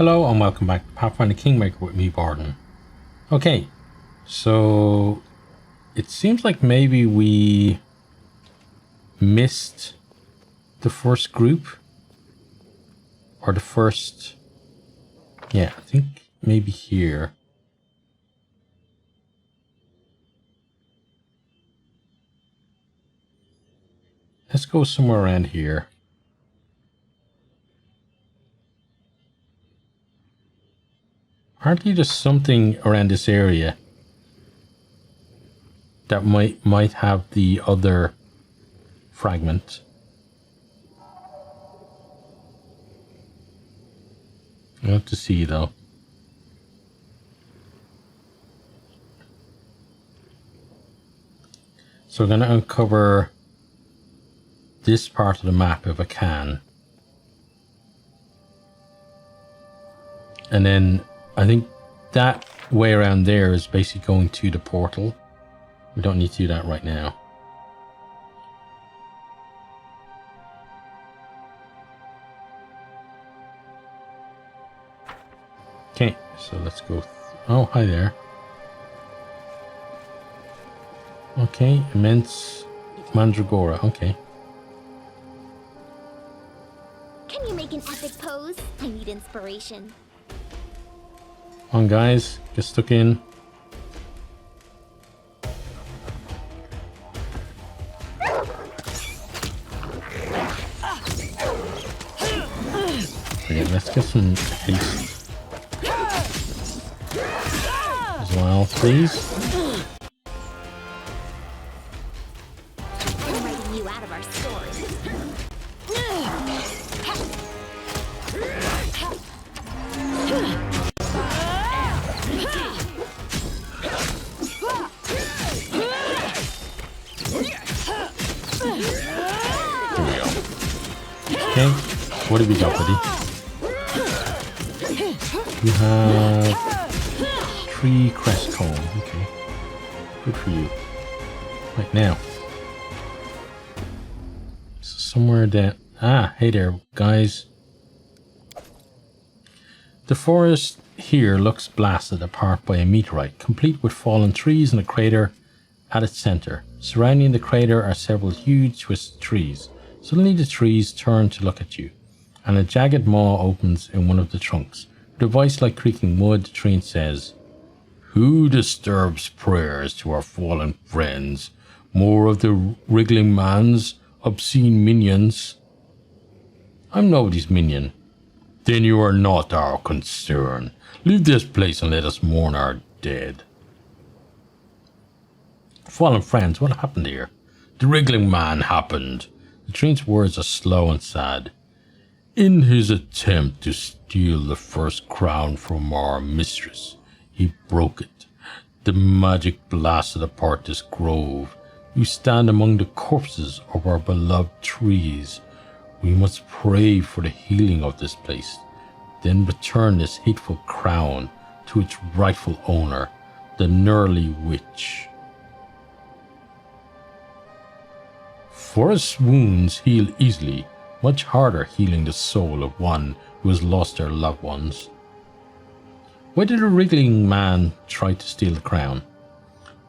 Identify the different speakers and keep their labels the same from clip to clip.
Speaker 1: Hello and welcome back to Pathfinder Kingmaker with me, Barton. Okay, so it seems like maybe we missed the first group. Or the first... Yeah, I think maybe here. Let's go somewhere around here. Apparently there's something around this area that might have the other fragment. I'll have to see though. So we're going to uncover this part of the map if I can. And then I think that way around there is basically going to the portal. We don't need to do that right now. Okay, so let's go. Oh, hi there. Okay, immense mandragora. Okay.
Speaker 2: Can you make an epic pose? I need inspiration.
Speaker 1: Come on, guys, get stuck in. Okay, let's get some haste as well, please.
Speaker 2: I'm writing you out of our story.
Speaker 1: Okay, what do we got, buddy? You have 3 crest comb. Okay, good for you. Right now, so somewhere that hey there, guys. The forest here looks blasted apart by a meteorite, complete with fallen trees and a crater at its center. Surrounding the crater are several huge twisted trees. Suddenly the trees turn to look at you, and a jagged maw opens in one of the trunks. With a voice like creaking wood, the tree says, "Who disturbs prayers to our fallen friends? More of the wriggling man's obscene minions?" "I'm nobody's minion." "Then you are not our concern. Leave this place and let us mourn our dead." "Fallen friends, what happened here?" "The wriggling man happened." The tree's words are slow and sad. "In his attempt to steal the first crown from our mistress, he broke it. The magic blasted apart this grove. You stand among the corpses of our beloved trees. We must pray for the healing of this place, then return this hateful crown to its rightful owner, the Gnurly Witch. Forest wounds heal easily, much harder healing the soul of one who has lost their loved ones. Why did the wriggling man try to steal the crown?"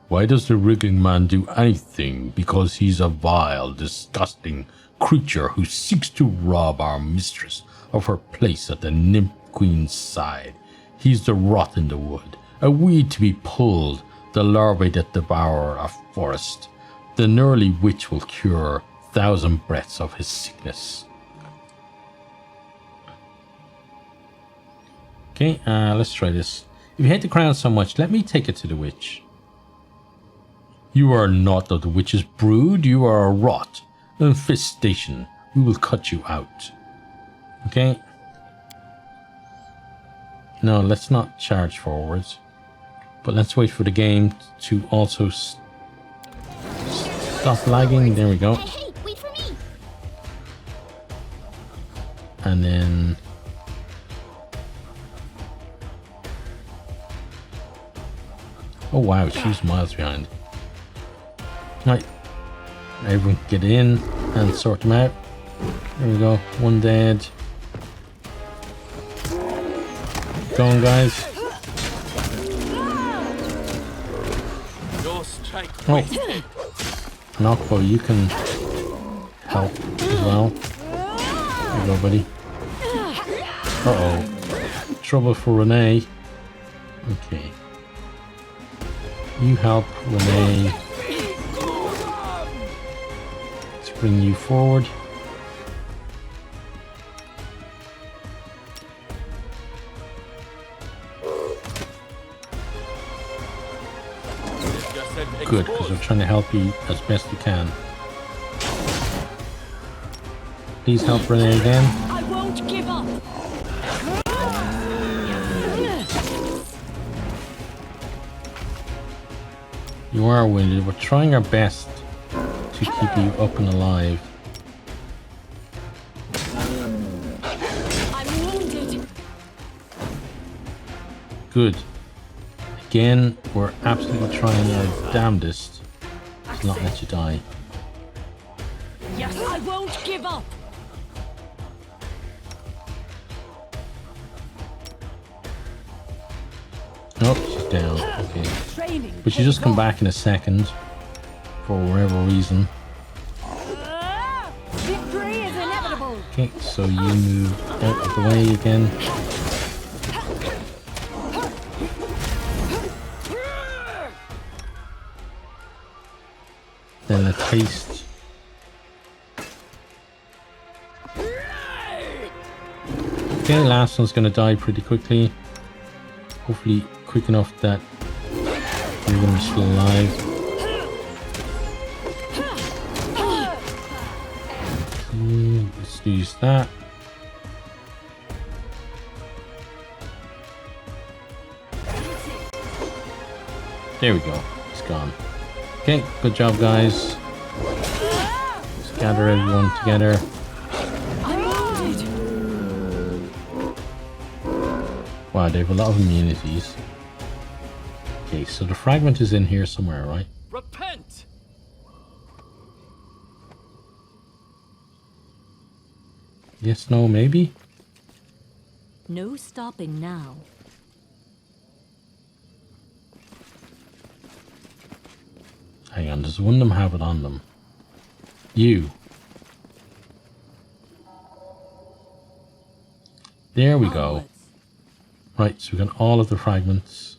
Speaker 1: "Why does the wriggling man do anything? Because he's a vile, disgusting creature who seeks to rob our mistress of her place at the nymph queen's side. He's the rot in the wood, a weed to be pulled, the larvae that devour a forest. The Gnurly Witch will cure 1,000 breaths of his sickness." Okay, let's try this. "If you hate the crown so much, let me take it to the witch." "You are not of the witch's brood. You are a rot, an infestation. We will cut you out." Okay. No, let's not charge forwards. But let's wait for the game to also stop lagging. There we go.
Speaker 2: Hey, wait for me.
Speaker 1: And then... Oh wow, she's miles behind. Right. Everyone get in and sort them out. There we go. One dead. Keep going, guys. Oh, Knockbo, you can help as well. There you go, buddy. Uh-oh. Trouble for Renee. Okay. You help Renee. Let's bring you forward. Good, because we're trying to help you as best we can. Please help Renee again.
Speaker 3: I won't give up.
Speaker 1: You are wounded. We're trying our best to keep you up and alive.
Speaker 3: I'm wounded.
Speaker 1: Good. Again, we're absolutely trying our damnedest to not let you die.
Speaker 3: Yes, I won't give up.
Speaker 1: Oh, she's down. Okay.
Speaker 3: Training.
Speaker 1: But she just come back in a second for whatever reason.
Speaker 3: Victory is inevitable.
Speaker 1: Okay, so you move out of the way again. Then a taste. Okay, last one's gonna die pretty quickly. Hopefully quick enough that you're gonna be still alive. Let's use that. There we go. It's gone. Okay, good job, guys. Let's gather everyone together. Wow, they have a lot of immunities. Okay, so the fragment is in here somewhere, right?
Speaker 4: Repent!
Speaker 1: Yes, no, maybe?
Speaker 3: No stopping now.
Speaker 1: Hang on, does one of them have it on them? You. There we go.
Speaker 3: Onwards.
Speaker 1: Right, so we got all of the fragments.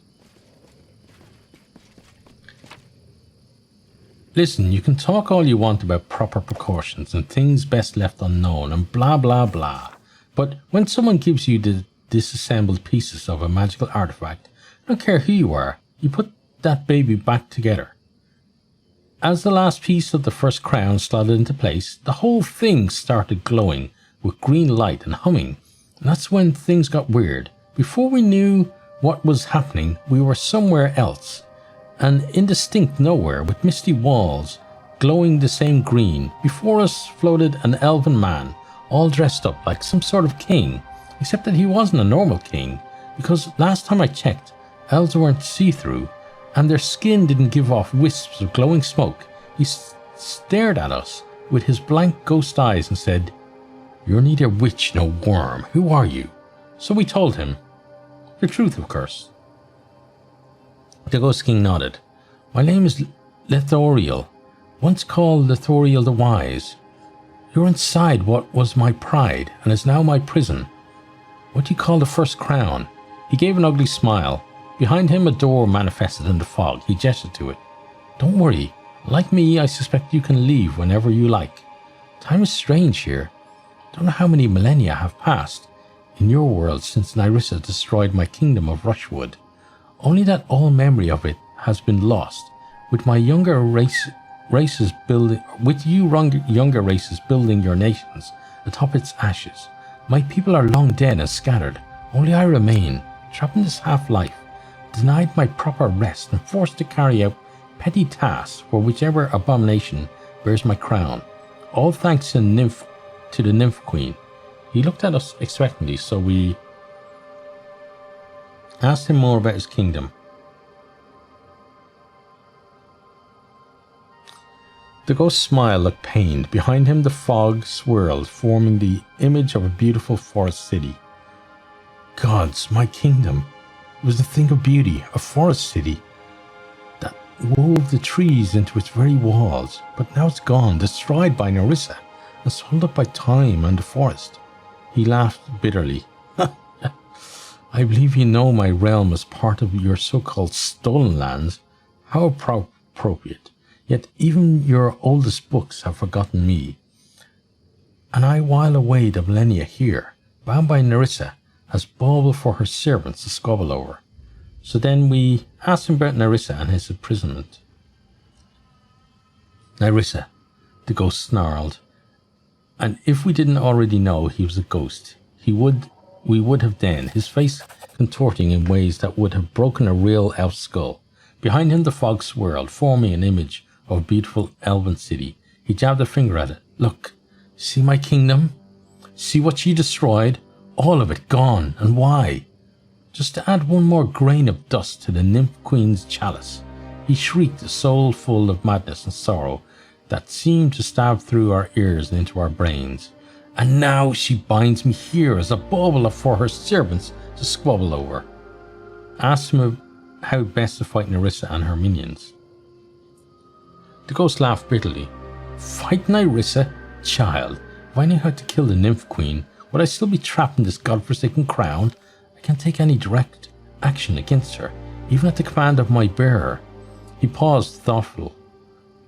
Speaker 1: Listen, you can talk all you want about proper precautions and things best left unknown and blah blah blah. But when someone gives you the disassembled pieces of a magical artifact, I don't care who you are, you put that baby back together. As the last piece of the first crown slotted into place, the whole thing started glowing with green light and humming. And that's when things got weird. Before we knew what was happening, we were somewhere else. An indistinct nowhere with misty walls glowing the same green. Before us floated an elven man, all dressed up like some sort of king, except that he wasn't a normal king, because last time I checked, elves weren't see-through, and their skin didn't give off wisps of glowing smoke. He stared at us with his blank ghost eyes and said, "You're neither witch nor worm. Who are you?" So we told him. The truth, of course. The Ghost King nodded. "My name is Lethoriel, once called Lethoriel the Wise. You're inside what was my pride and is now my prison. What do you call the first crown?" He gave an ugly smile. Behind him, a door manifested in the fog. He gestured to it. "Don't worry. Like me, I suspect you can leave whenever you like. Time is strange here. Don't know how many millennia have passed in your world since Nyrissa destroyed my kingdom of Rushwood. Only that all memory of it has been lost. With my younger races building your nations atop its ashes, my people are long dead and scattered. Only I remain, trapped in this half-life, denied my proper rest and forced to carry out petty tasks for whichever abomination bears my crown. All thanks to the Nymph Queen." He looked at us expectantly, so we asked him more about his kingdom. The ghost's smile looked pained. Behind him the fog swirled, forming the image of a beautiful forest city. Gods, my kingdom. It was a thing of beauty, a forest city that wove the trees into its very walls. But now it's gone, destroyed by Nerissa, and swallowed up by time and the forest. He laughed bitterly. I believe you know my realm as part of your so-called stolen lands. How appropriate. Yet even your oldest books have forgotten me. And I while away the millennia here, bound by Nerissa, as bauble for her servants to squabble over. So then we asked him about Nerissa and his imprisonment. Nerissa, the ghost snarled. And if we didn't already know he was a ghost, we would have then, his face contorting in ways that would have broken a real elf skull. Behind him the fog swirled, forming an image of a beautiful elven city. He jabbed a finger at it. Look, see my kingdom? See what she destroyed? All of it gone. And why? Just to add one more grain of dust to the nymph queen's chalice. He shrieked, a soul full of madness and sorrow that seemed to stab through our ears and into our brains. And now she binds me here as a bauble for her servants to squabble over. Asked him how best to fight Nerissa and her minions. The ghost laughed bitterly. Fight Nerissa? Child, if I knew how to kill the nymph queen, would I still be trapped in this godforsaken crown? I can't take any direct action against her, even at the command of my bearer. He paused, thoughtful.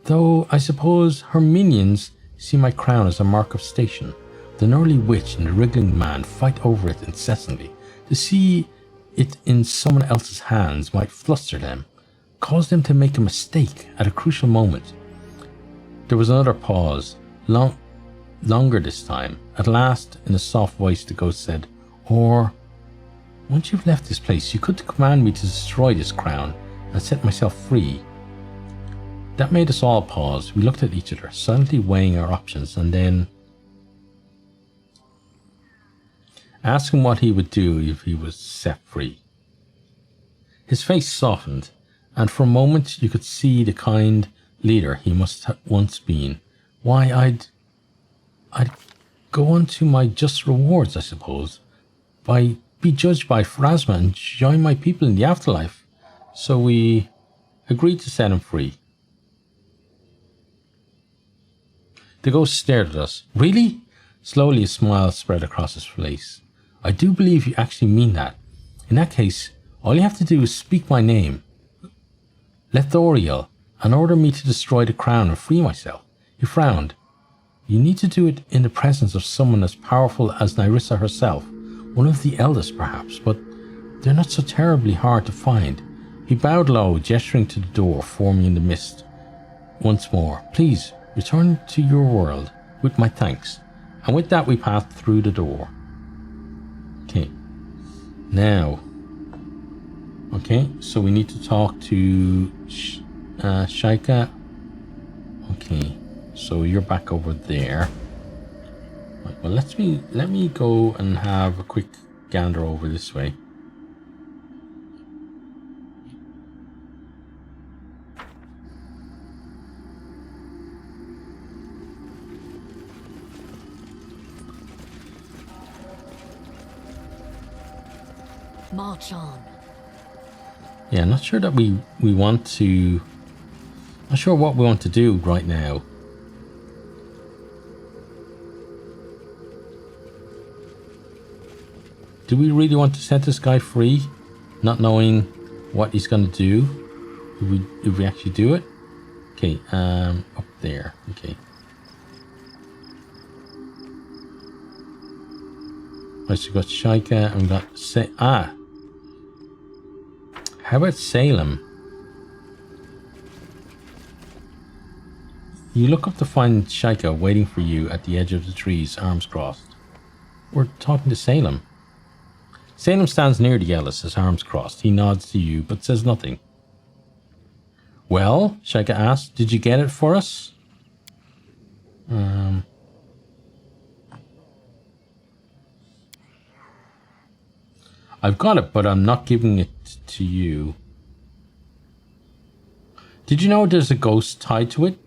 Speaker 1: Though I suppose her minions see my crown as a mark of station. The gnarly witch and the wriggling man fight over it incessantly. To see it in someone else's hands might fluster them, cause them to make a mistake at a crucial moment. There was another pause, longer this time. At last, in a soft voice, the ghost said, Or, once you've left this place, you could command me to destroy this crown and set myself free. That made us all pause. We looked at each other, silently weighing our options, and then asked him what he would do if he was set free. His face softened, and for a moment you could see the kind leader he must have once been. Why, I'd go on to my just rewards, I suppose. Be judged by Pharasma and join my people in the afterlife. So we agreed to set him free. The ghost stared at us. Really? Slowly a smile spread across his face. I do believe you actually mean that. In that case, all you have to do is speak my name, Lethoriel, and order me to destroy the crown and free myself. He frowned. You need to do it in the presence of someone as powerful as Nerissa herself, one of the eldest perhaps, but they're not so terribly hard to find. He bowed low, gesturing to the door forming in the mist. Once more, please return to your world with my thanks. And with that we passed through the door. Okay. Now. Okay, so we need to talk to Shaika. Okay, so you're back over there. Right, well, let me go and have a quick gander over this way.
Speaker 3: March on.
Speaker 1: Yeah, not sure that we want to. Not sure what we want to do right now. Do we really want to set this guy free, not knowing what he's going to do? If we actually do it? Okay, up there. Okay. Right, so we got Shaika and we got how about Salem? You look up to find Shaika waiting for you at the edge of the trees, arms crossed. We're talking to Salem. Salem stands near the Ellis, his arms crossed. He nods to you, but says nothing. Well, Shaika asked, did you get it for us? I've got it, but I'm not giving it to you. Did you know there's a ghost tied to it?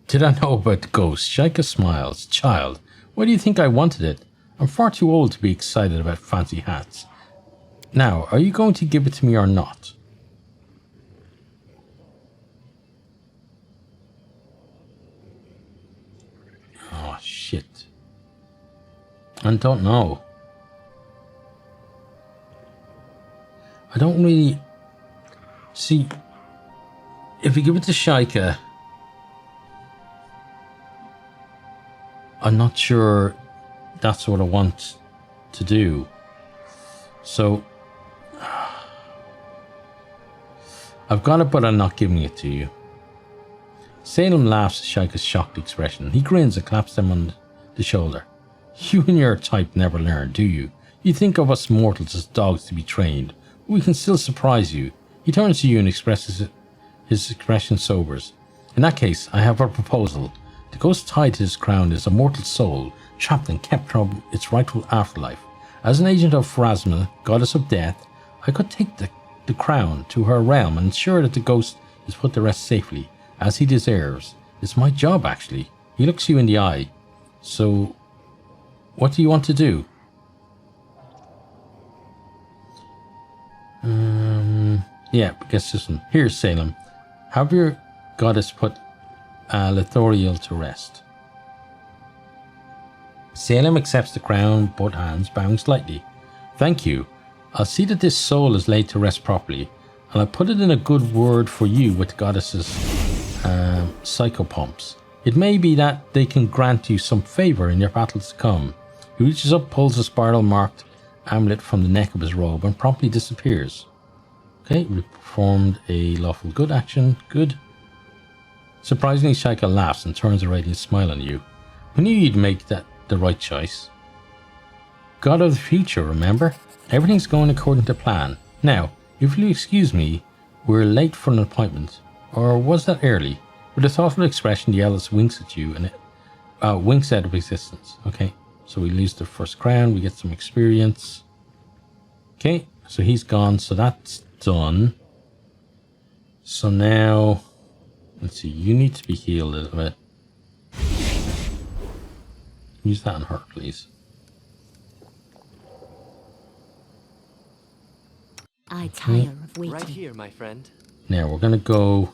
Speaker 1: Did I know about the ghost? Shaika smiles. Child, why do you think I wanted it? I'm far too old to be excited about fancy hats. Now, are you going to give it to me or not? Oh, shit. I don't know. I don't really... See, if you give it to Shaika, I'm not sure that's what I want to do. So, I've got it, but I'm not giving it to you. Salem laughs at Shaika's shocked expression. He grins and claps them on the shoulder. You and your type never learn, do you? You think of us mortals as dogs to be trained. We can still surprise you. He turns to you and expresses it. His expression sobers. In that case, I have a proposal. The ghost tied to his crown is a mortal soul, trapped and kept from its rightful afterlife. As an agent of Pharasma, goddess of death, I could take the crown to her realm and ensure that the ghost is put to rest safely, as he deserves. It's my job, actually. He looks you in the eye. So, what do you want to do? Yeah, guess this one. Here, Salem. Have your goddess put Lithoriel to rest. Salem accepts the crown, both hands, bowing slightly. Thank you. I'll see that this soul is laid to rest properly, and I'll put it in a good word for you with the goddess's psychopumps. It may be that they can grant you some favour in your battles to come. He reaches up, pulls a spiral-marked amulet from the neck of his robe, and promptly disappears. Okay, we performed a lawful good action. Good. Surprisingly, Shaika laughs and turns a radiant smile on you. We knew you'd make the right choice. God of the future, remember? Everything's going according to plan. Now, if you'll excuse me, we're late for an appointment. Or was that early? With a thoughtful expression, the Ellis winks at you and winks out of existence. Okay, so we lose the first crown, we get some experience. Okay, so he's gone, so that's done. So now, let's see, you need to be healed a little bit. Use that on her, please.
Speaker 3: I tire of waiting.
Speaker 4: Right here, my friend.
Speaker 1: Now we're gonna go.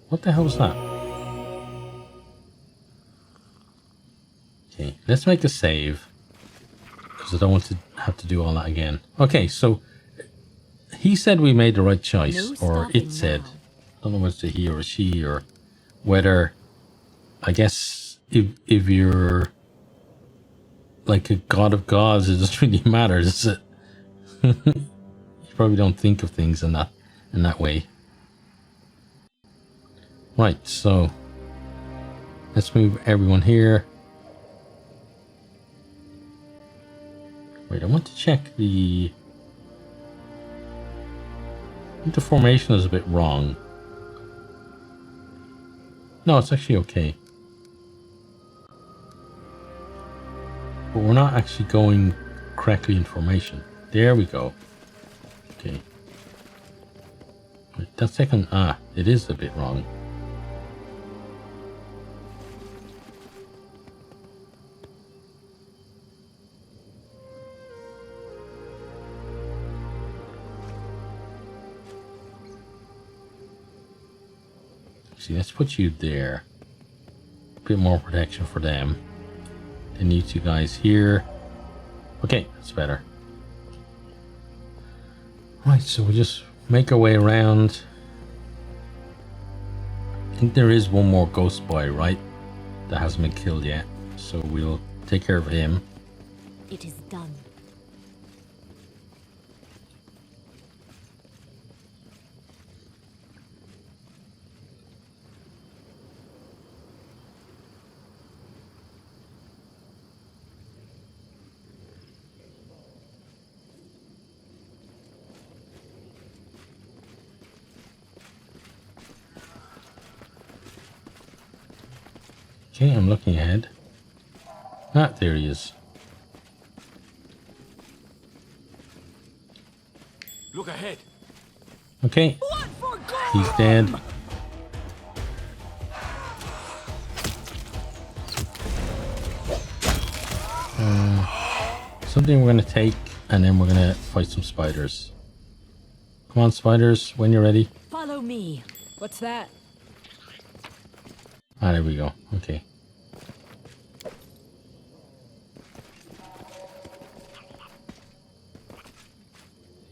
Speaker 1: What the hell was that? Okay, let's make a save, because I don't want to have to do all that again. Okay, so he said we made the right choice, or it said. I don't know whether it's a he or a she, or whether, I guess, if you're like a god of gods, it doesn't really matter, does it? You probably don't think of things in that way. Right, so let's move everyone here. Wait, I want to check the... I think the formation is a bit wrong. No, it's actually okay. But we're not actually going correctly in formation. There we go. Okay. Wait, that second... it is a bit wrong. See, let's put you there. A bit more protection for them. Then you two guys here. Okay, that's better. Right, so we'll just make our way around. I think there is one more ghost boy, right? That hasn't been killed yet. So we'll take care of him.
Speaker 3: It is done.
Speaker 1: Okay, I'm looking ahead. There he is.
Speaker 4: Look ahead.
Speaker 1: Okay, he's dead. something we're going to take, and then we're going to fight some spiders. Come on, spiders, when you're ready.
Speaker 3: Follow me. What's that?
Speaker 1: Ah, there we go. Okay.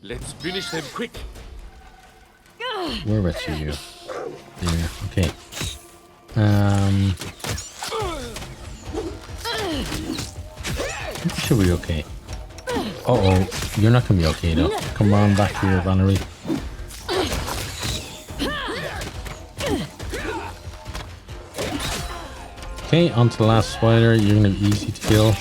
Speaker 4: Let's finish them quick.
Speaker 1: Where about you? There. Okay. Should be okay. Uh-oh. You're not going to be okay, though. Come on back here, Valerie. Okay, on to the last spider. You're going to be easy to kill.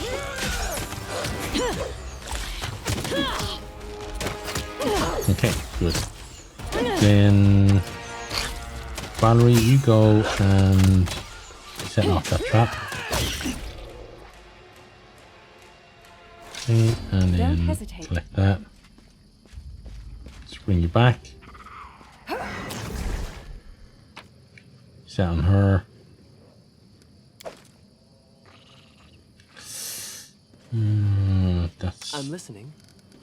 Speaker 1: Okay, good. Then Valerie, you go and set off that trap. Okay, and then collect that. Let's bring you back. Set on her. That's
Speaker 4: I'm listening.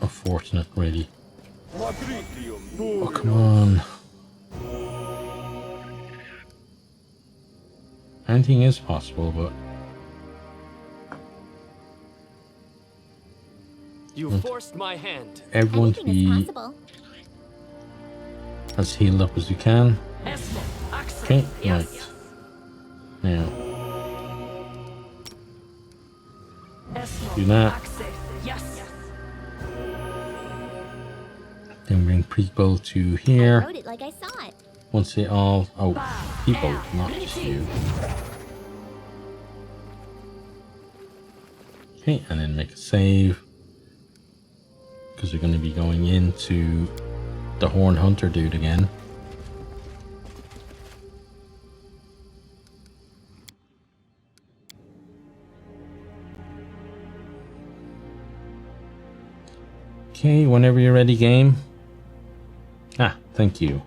Speaker 1: unfortunate, really. Oh, come on. Anything is possible, but
Speaker 4: You forced my hand.
Speaker 1: everyone to
Speaker 2: Anything is
Speaker 1: be
Speaker 2: possible.
Speaker 1: as healed up as you can. Okay, right. Now, do that. Then bring people to
Speaker 2: I
Speaker 1: here.
Speaker 2: wrote it like I saw it.
Speaker 1: Once they all... Oh, people, not just you. Okay, and then make a save. Because we're going to be going into the Horn Hunter dude again. Okay, whenever you're ready, game. Ah, thank you.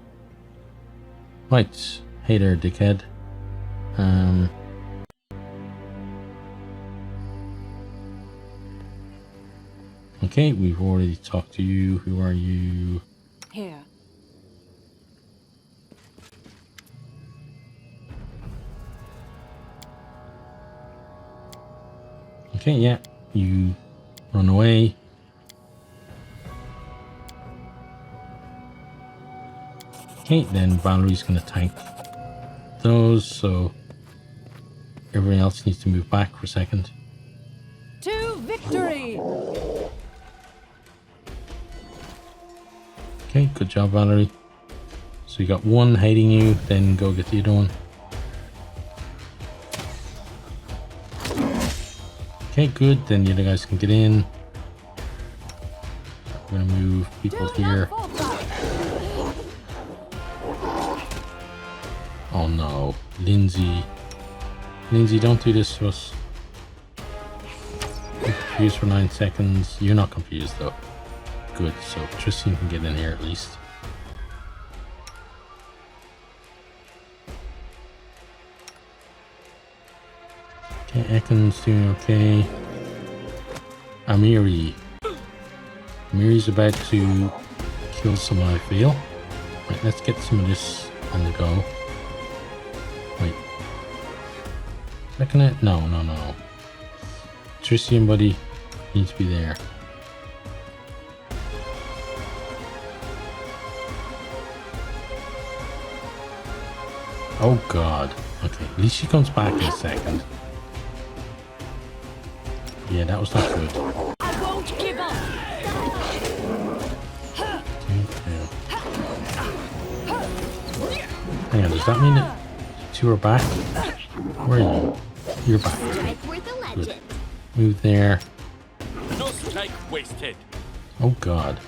Speaker 1: Right, hey there, dickhead. Okay, we've already talked to you. Who are you?
Speaker 3: Here.
Speaker 1: Okay, yeah, you run away. Okay, then Valerie's going to tank those, so everyone else needs to move back for a second.
Speaker 3: To victory!
Speaker 1: Okay, good job, Valerie. So you got one hating you, then go get the other one. Okay, good, then the other guys can get in. We're going to move people here. Oh no, Lindsay. Lindsay, don't do this to us. I'm confused for 9 seconds. You're not confused though. Good, so Tristan can get in here at least. Okay, Ekin's doing okay. Amiri. Amiri's about to kill someone, I feel. Right, let's get some of this on the go. Wait. Second it? No. Tristian, buddy, needs to be there. Oh god. Okay, at least she comes back in a second. Yeah, that was not good.
Speaker 3: I won't give up.
Speaker 1: Hang on, does that mean that two are back? Where are you? You're back.
Speaker 2: Strike worth a legend.
Speaker 1: Good. Move there.
Speaker 4: No strike wasted.
Speaker 1: Oh god.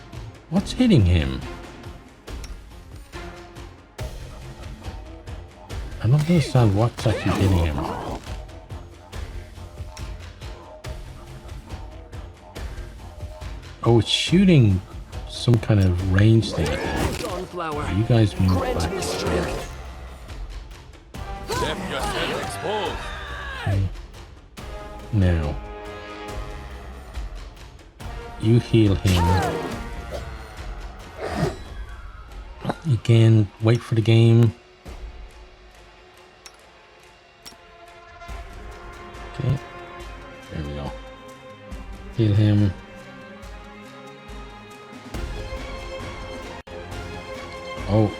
Speaker 1: What's hitting him? I don't understand what's actually hitting him. Oh, it's shooting some kind of range thing.
Speaker 4: Sunflower.
Speaker 1: You guys move
Speaker 4: Grant
Speaker 1: back.
Speaker 4: me strength. Left yourself exposed.
Speaker 1: Okay. Now. you heal him. Again, wait for the game. Okay, there we go. Heal him. Oh,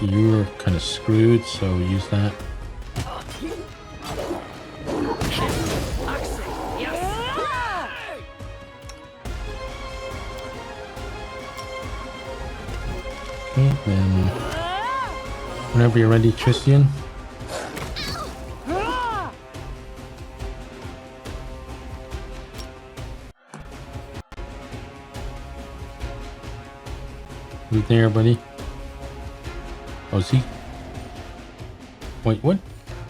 Speaker 1: you're kind of screwed, so use that. Okay, then whenever you're ready, Tristan. You there, buddy? Oh, is he? Wait, what?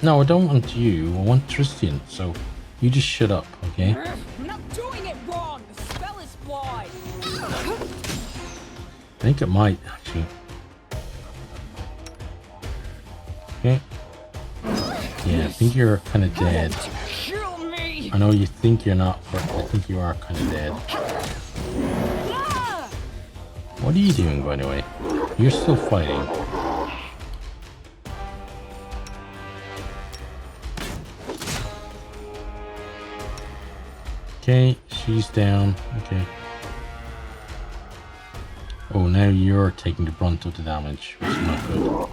Speaker 1: No, I don't want you. I want Tristan. So you just shut up, okay?
Speaker 3: I'm not doing it wrong. The spell is flawed.
Speaker 1: I think it might, actually. Okay. Yeah, I think you're kind of dead.
Speaker 3: Kill me.
Speaker 1: I know you think you're not, but I think you are kind of dead. What are you doing, by the way? You're still fighting. Okay, she's down. Okay. Oh, now you're taking the brunt of the damage, which is not good.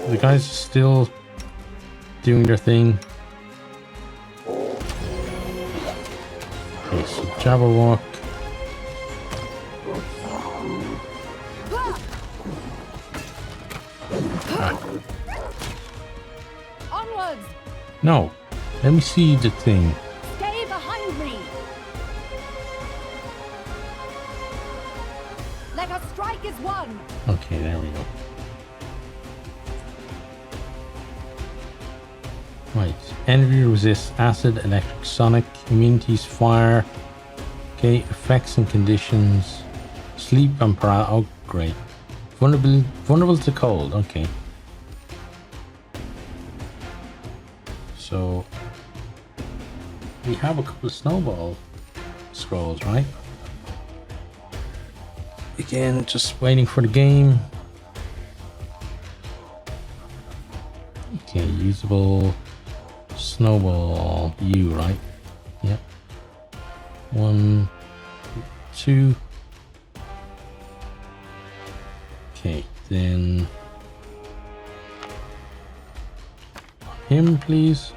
Speaker 1: The guys are still doing their thing. Okay, so Jabberwock.
Speaker 3: Onwards.
Speaker 1: No, let me see the thing.
Speaker 3: Stay behind me. Let us strike as one.
Speaker 1: Okay, there we go. Right, enemy resists acid, electric, sonic, immunities, fire. Okay, effects and conditions, sleep and paralysis. Oh, great. Vulnerable to cold. Okay. So we have a couple of snowball scrolls, right? Again, just waiting for the game. Okay, usable snowball. You, right? Yep. 1, 2. Okay, then him, please.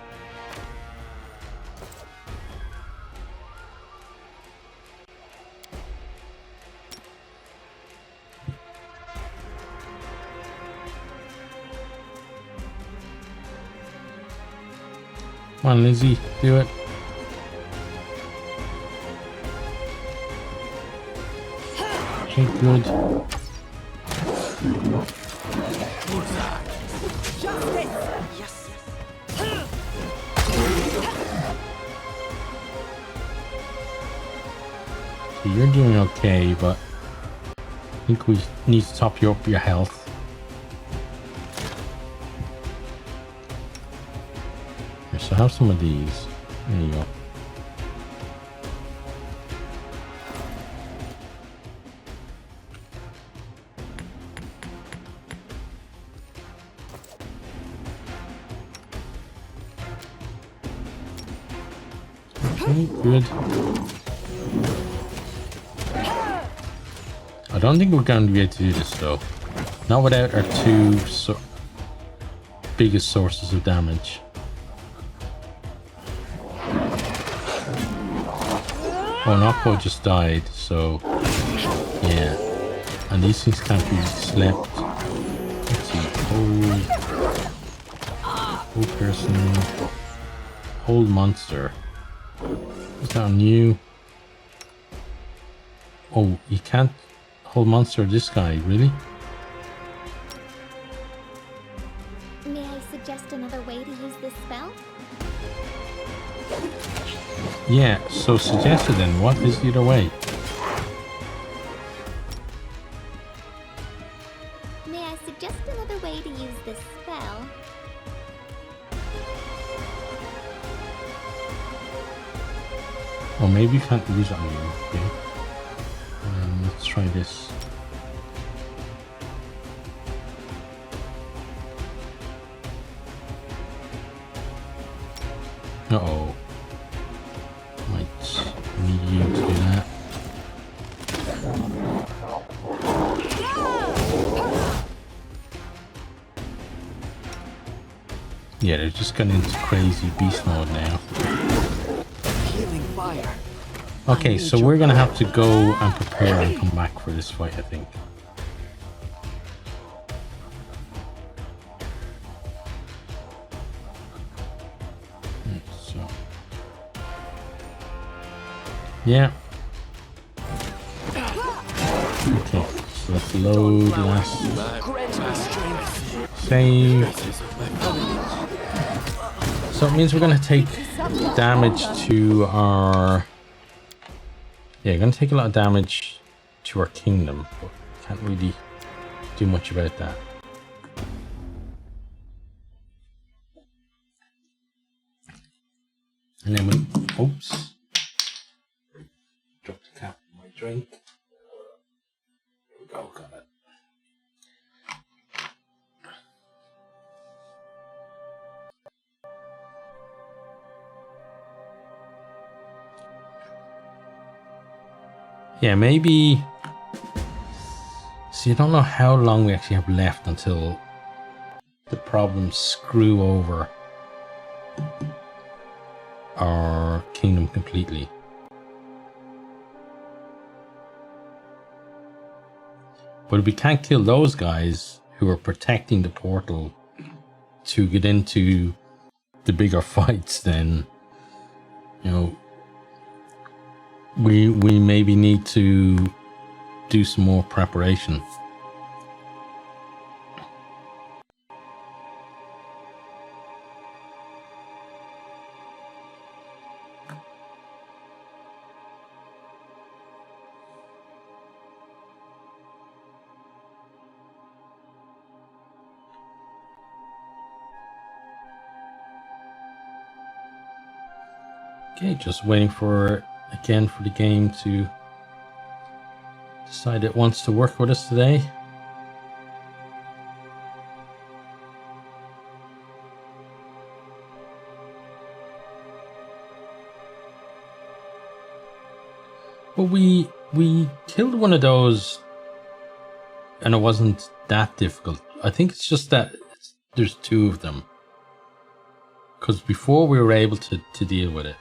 Speaker 1: Come on, Lizzie, do it. Okay, good. Okay, you're doing okay, but I think we need to top you up your health. Here, so have some of these. There you go. Okay, good. I don't think we're going to be able to do this though. Not without our two biggest sources of damage. Oh, Nocco just died, so yeah. And these things can't be slept. Let's see. Hold person. Hold monster. Is that new? Oh, you can't hold monster this guy, really?
Speaker 2: May I suggest another way to use this spell?
Speaker 1: Yeah, so suggest it then. What is the other way?
Speaker 2: May I suggest another way to use this spell?
Speaker 1: Or maybe you can't use it on you. Okay. Let's try this. Uh-oh. Might need you to do that. Yeah, they're just going into crazy beast mode now.
Speaker 4: Healing fire.
Speaker 1: Okay, so we're going to have to go and prepare and come back for this fight, I think. So. Yeah. Okay, so let's load last save. So it means we're going to take damage to our... Yeah, going to take a lot of damage to our kingdom, but can't really do much about that. And then we... Oops. Dropped the cap in my drink. There we go, got it. Yeah, maybe... See, I don't know how long we actually have left until the problems screw over our kingdom completely. But if we can't kill those guys who are protecting the portal to get into the bigger fights, then, you know, we maybe need to do some more preparation. Okay, just waiting for the game to decide it wants to work with us today. But we killed one of those and it wasn't that difficult. I think it's just that there's two of them. Because before we were able to deal with it.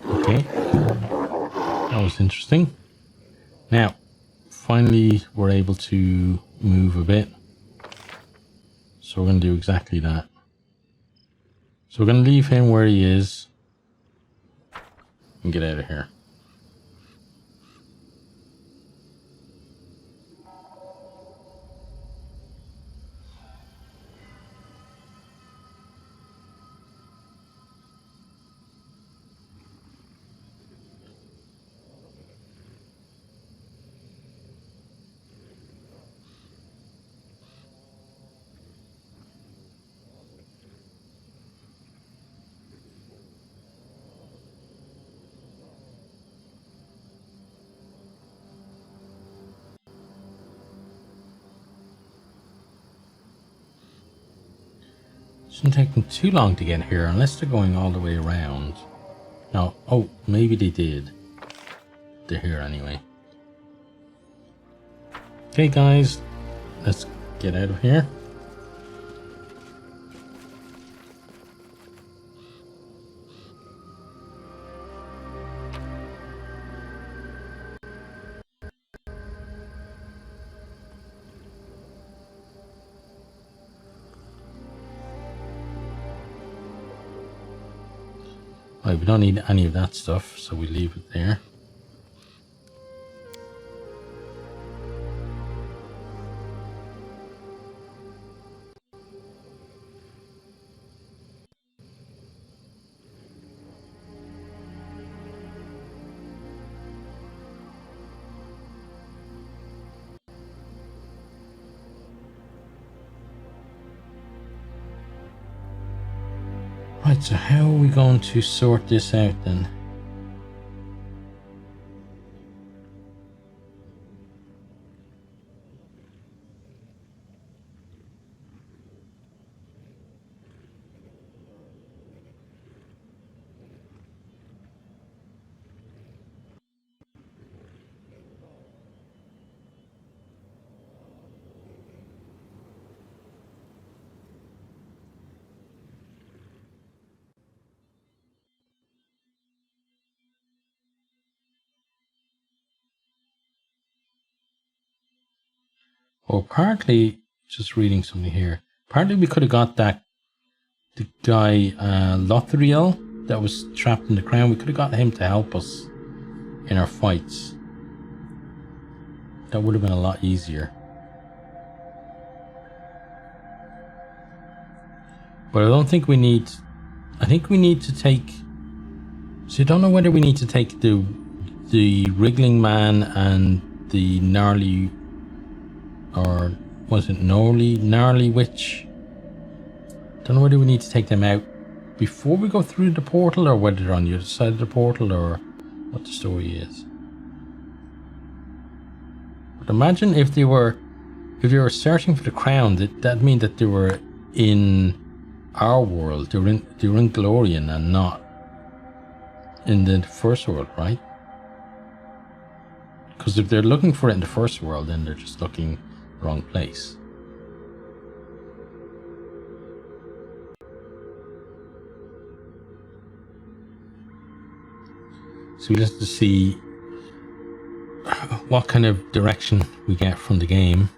Speaker 1: Okay, that was interesting. Now, finally, we're able to move a bit. So we're going to do exactly that. So we're going to leave him where he is and get out of here. Shouldn't take them too long to get here unless they're going all the way around. No, oh, maybe they did. They're here anyway. Okay guys, let's get out of here. Right, we don't need any of that stuff, so we leave it there. Right, so how are we going to sort this out then? Well, apparently, just reading something here, apparently we could have got the guy, Lothriel, that was trapped in the crown. We could have got him to help us in our fights. That would have been a lot easier. But I don't think we need, I think we need to take, so I don't know whether we need to take the wriggling man and the gnarly, or was it gnarly witch? Don't know whether we need to take them out before we go through the portal, or whether they're on the other side of the portal, or what the story is. But imagine if they were searching for the crown, that'd mean that they were in our world. They were in Glorian and not in the first world, right? Because if they're looking for it in the first world, then they're just looking wrong place. So we just have to see what kind of direction we get from the game.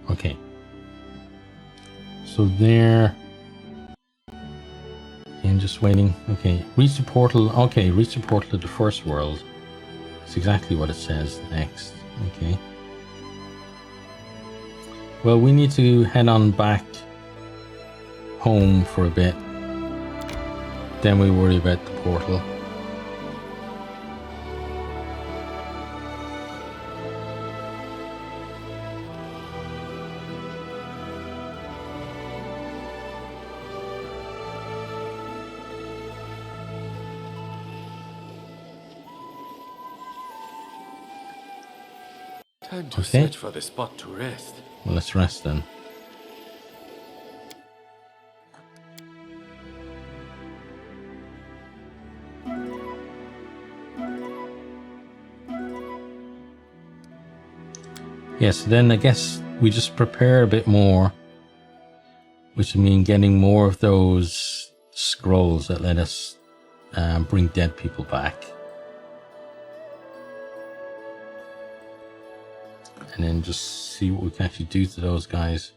Speaker 1: Okay. So there, I'm just waiting. Okay, reach the portal. Okay, reach the portal to the first world. That's exactly what it says next. Okay. Well, we need to head on back home for a bit. Then we worry about the portal.
Speaker 4: Time to search for the spot to rest.
Speaker 1: Well, let's rest then. Yes, then I guess we just prepare a bit more, which would mean getting more of those scrolls that let us bring dead people back. And then just see what we can actually do to those guys.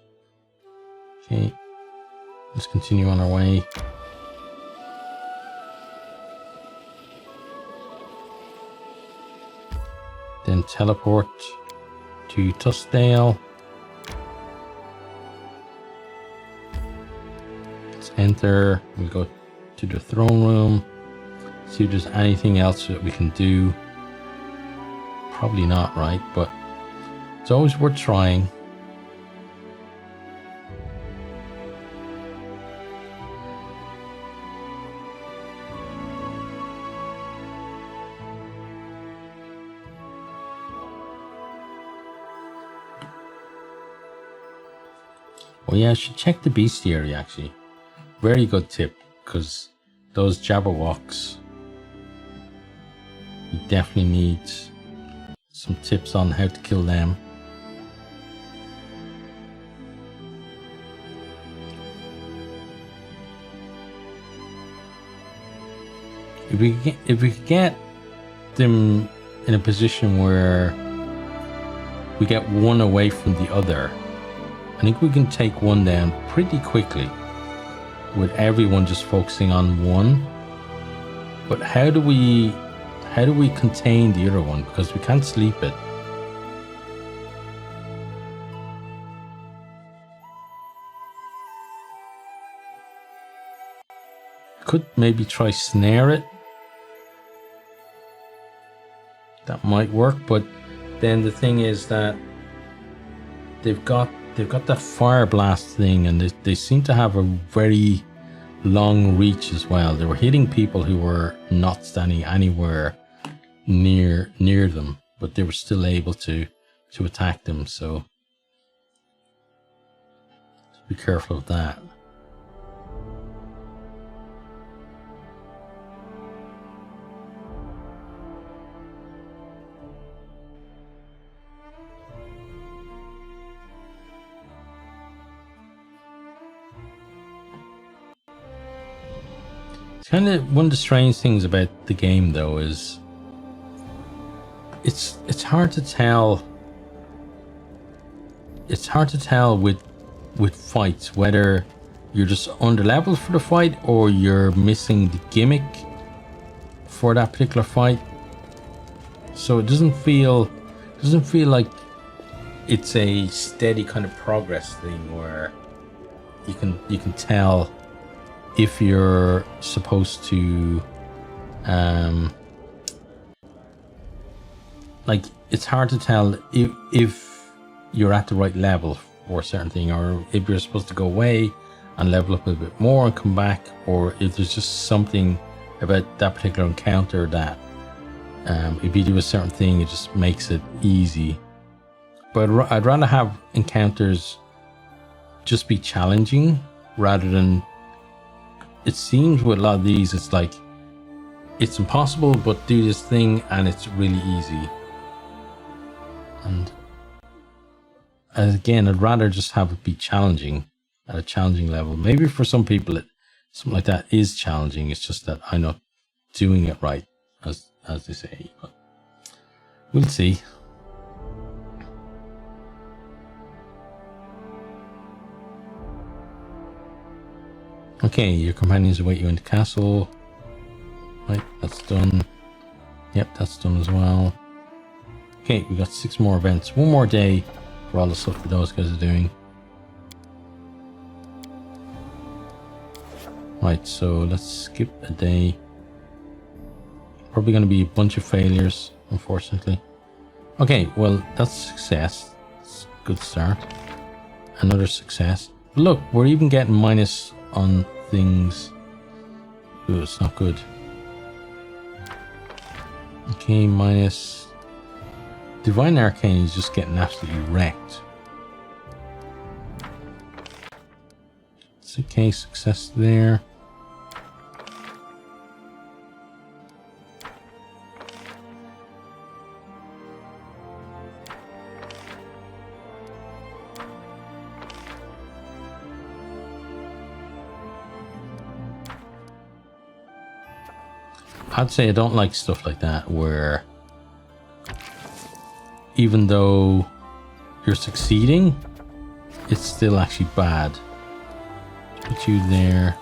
Speaker 1: Okay, let's continue on our way. Then teleport to Tuskdale. Let's enter. We'll go to the throne room. See if there's anything else that we can do. Probably not, right? But it's always worth trying. Oh yeah, I should check the bestiary actually. Very good tip, because those Jabberwocks, you definitely need some tips on how to kill them. If we could get them in a position where we get one away from the other, I think we can take one down pretty quickly with everyone just focusing on one. But how do we contain the other one? Because we can't sleep it. Could maybe try snare it. That might work, but then the thing is that they've got that fire blast thing, and they seem to have a very long reach as well. They were hitting people who were not standing anywhere near them, but they were still able to attack them. So be careful of that. Kind of one of the strange things about the game, though, is it's hard to tell. It's hard to tell with fights whether you're just under level for the fight or you're missing the gimmick for that particular fight. So it doesn't feel like it's a steady kind of progress thing where you can tell if you're supposed to, like, it's hard to tell if you're at the right level for a certain thing, or if you're supposed to go away and level up a bit more and come back, or if there's just something about that particular encounter that, if you do a certain thing, it just makes it easy. But I'd rather have encounters just be challenging rather than. It seems with a lot of these, it's like, it's impossible, but do this thing and it's really easy. And again, I'd rather just have it be challenging at a challenging level. Maybe for some people, something like that is challenging. It's just that I'm not doing it right, as they say. But we'll see. Okay, your companions await you in the castle. Right, that's done. Yep, that's done as well. Okay, we got 6 more events. 1 more day for all the stuff that those guys are doing. Right, so let's skip a day. Probably going to be a bunch of failures, unfortunately. Okay, well, that's a success. It's a good start. Another success. Look, we're even getting minus on things. Ooh, it's not good. Okay, minus. Divine Arcane is just getting absolutely wrecked. It's okay, success there. I'd say I don't like stuff like that where even though you're succeeding, it's still actually bad. Put you there.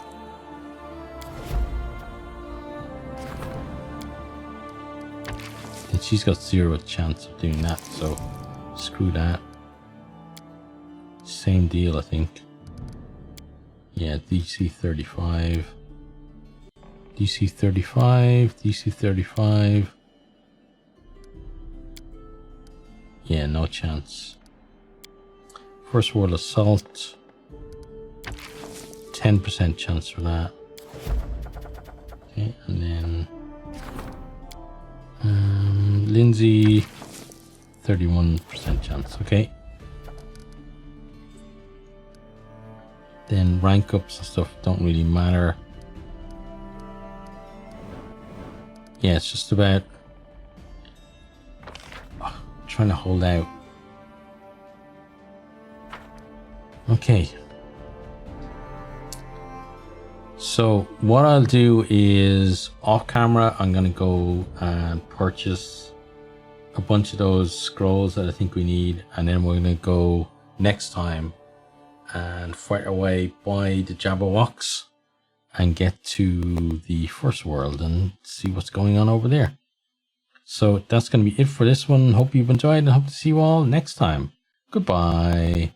Speaker 1: And she's got 0 chance of doing that, so screw that. Same deal, I think. Yeah, DC 35. DC 35, DC 35. Yeah, no chance. First World Assault. 10% chance for that. Okay, and then Lindsay, 31% chance. Okay. Then rank ups and stuff don't really matter. Yeah, it's just about trying to hold out. Okay. So what I'll do is off camera, I'm going to go and purchase a bunch of those scrolls that I think we need. And then we're going to go next time and fight our way by the Jabberwocks and get to the first world and see what's going on over there. So that's going to be it for this one. Hope you've enjoyed and hope to see you all next time. Goodbye.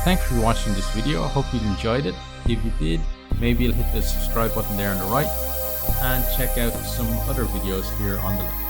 Speaker 5: Thanks for watching this video. I hope you enjoyed it. If you did, maybe you'll hit the subscribe button there on the right and check out some other videos here on the left.